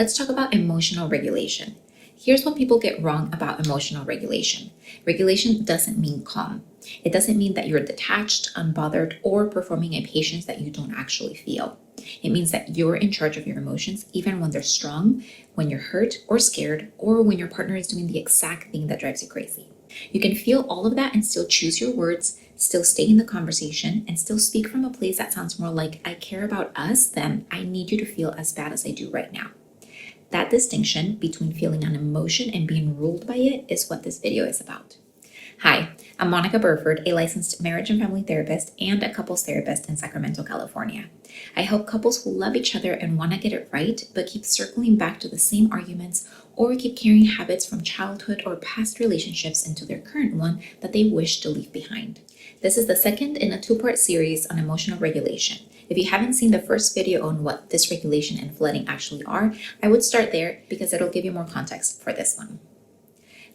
Let's talk about emotional regulation. Here's what people get wrong about emotional regulation. Regulation doesn't mean calm. It doesn't mean that you're detached, unbothered, or performing a patience that you don't actually feel. It means that you're in charge of your emotions even when they're strong, when you're hurt or scared, or when your partner is doing the exact thing that drives you crazy. You can feel all of that and still choose your words, still stay in the conversation, and still speak from a place that sounds more like, I care about us than I need you to feel as bad as I do right now. That distinction between feeling an emotion and being ruled by it is what this video is about. Hi, I'm Monica Burford, a licensed marriage and family therapist and a couples therapist in Sacramento, California. I help couples who love each other and want to get it right, but keep circling back to the same arguments or keep carrying habits from childhood or past relationships into their current one that they wish to leave behind. This is the second in a two-part series on emotional regulation. If you haven't seen the first video on what dysregulation and flooding actually are, I would start there because it'll give you more context for this one.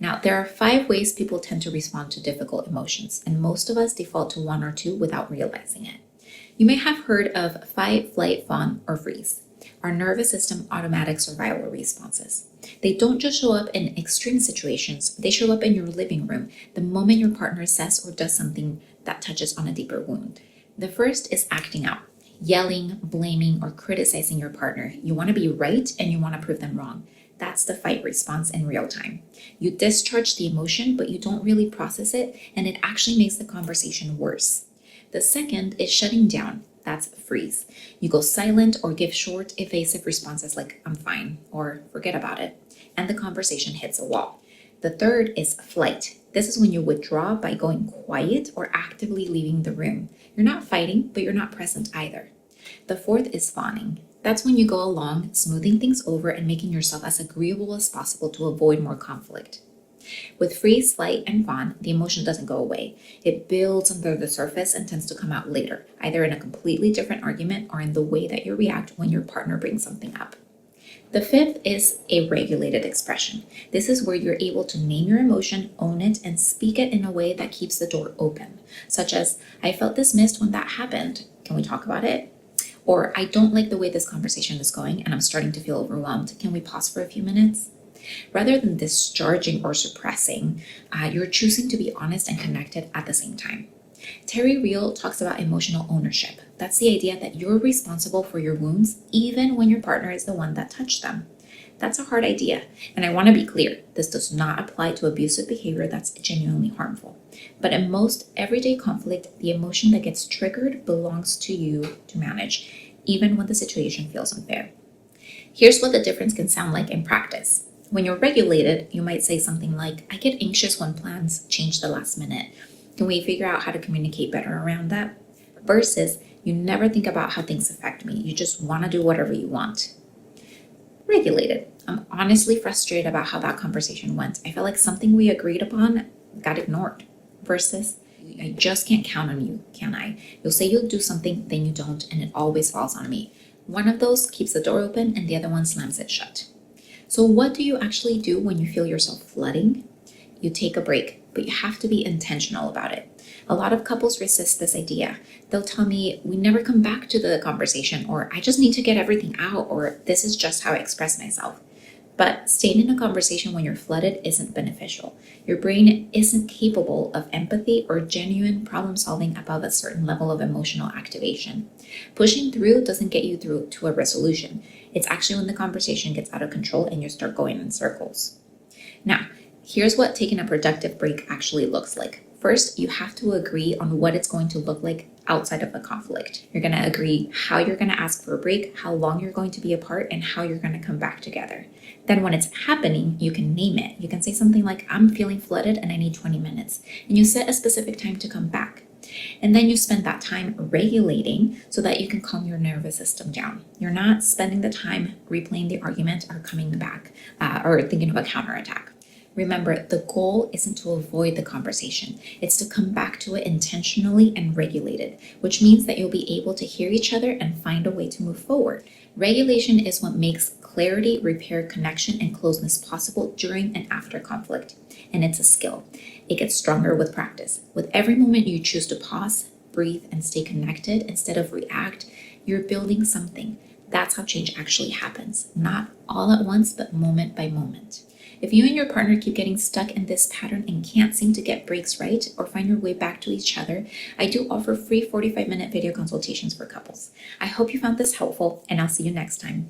Now, there are 5 ways people tend to respond to difficult emotions, and most of us default to 1 or 2 without realizing it. You may have heard of fight, flight, fawn, or freeze. Our nervous system automatic survival responses. They don't just show up in extreme situations, they show up in your living room the moment your partner says or does something that touches on a deeper wound. The first is acting out. Yelling, blaming, or criticizing your partner. You want to be right and you want to prove them wrong. That's the fight response in real time. You discharge the emotion, but you don't really process it, and it actually makes the conversation worse. The second is shutting down. That's freeze. You go silent or give short, evasive responses like, I'm fine, or forget about it, and the conversation hits a wall. The third is flight. This is when you withdraw by going quiet or actively leaving the room. You're not fighting, but you're not present either. The fourth is fawning. That's when you go along, smoothing things over and making yourself as agreeable as possible to avoid more conflict. With freeze, flight, and fawn, the emotion doesn't go away. It builds under the surface and tends to come out later, either in a completely different argument or in the way that you react when your partner brings something up. The fifth is a regulated expression. This is where you're able to name your emotion, own it, and speak it in a way that keeps the door open, such as, I felt dismissed when that happened. Can we talk about it? Or, I don't like the way this conversation is going and I'm starting to feel overwhelmed. Can we pause for a few minutes? Rather than discharging or suppressing, you're choosing to be honest and connected at the same time. Terry Real talks about emotional ownership. That's the idea that you're responsible for your wounds even when your partner is the one that touched them. That's a hard idea, and I want to be clear, this does not apply to abusive behavior that's genuinely harmful. But in most everyday conflict, the emotion that gets triggered belongs to you to manage, even when the situation feels unfair. Here's what the difference can sound like in practice. When you're regulated, you might say something like, I get anxious when plans change the last minute. Can we figure out how to communicate better around that? Versus, you never think about how things affect me. You just want to do whatever you want. Regulated. I'm honestly frustrated about how that conversation went. I feel like something we agreed upon got ignored. Versus, I just can't count on you, can I? You'll say you'll do something, then you don't, and it always falls on me. One of those keeps the door open and the other one slams it shut. So what do you actually do when you feel yourself flooding? You take a break, but you have to be intentional about it. A lot of couples resist this idea. They'll tell me, we never come back to the conversation, or I just need to get everything out, or this is just how I express myself. But staying in a conversation when you're flooded isn't beneficial. Your brain isn't capable of empathy or genuine problem solving above a certain level of emotional activation. Pushing through doesn't get you through to a resolution. It's actually when the conversation gets out of control and you start going in circles. Now, here's what taking a productive break actually looks like. First, you have to agree on what it's going to look like outside of the conflict. You're going to agree how you're going to ask for a break, how long you're going to be apart, and how you're going to come back together. Then when it's happening, you can name it. You can say something like, I'm feeling flooded and I need 20 minutes. And you set a specific time to come back. And then you spend that time regulating so that you can calm your nervous system down. You're not spending the time replaying the argument or coming back or thinking of a counterattack. Remember, the goal isn't to avoid the conversation. It's to come back to it intentionally and regulated, which means that you'll be able to hear each other and find a way to move forward. Regulation is what makes clarity, repair, connection, and closeness possible during and after conflict. And it's a skill. It gets stronger with practice. With every moment you choose to pause, breathe, and stay connected instead of react, you're building something. That's how change actually happens. Not all at once, but moment by moment. If you and your partner keep getting stuck in this pattern and can't seem to get breaks right or find your way back to each other, I do offer free 45-minute video consultations for couples. I hope you found this helpful, and I'll see you next time.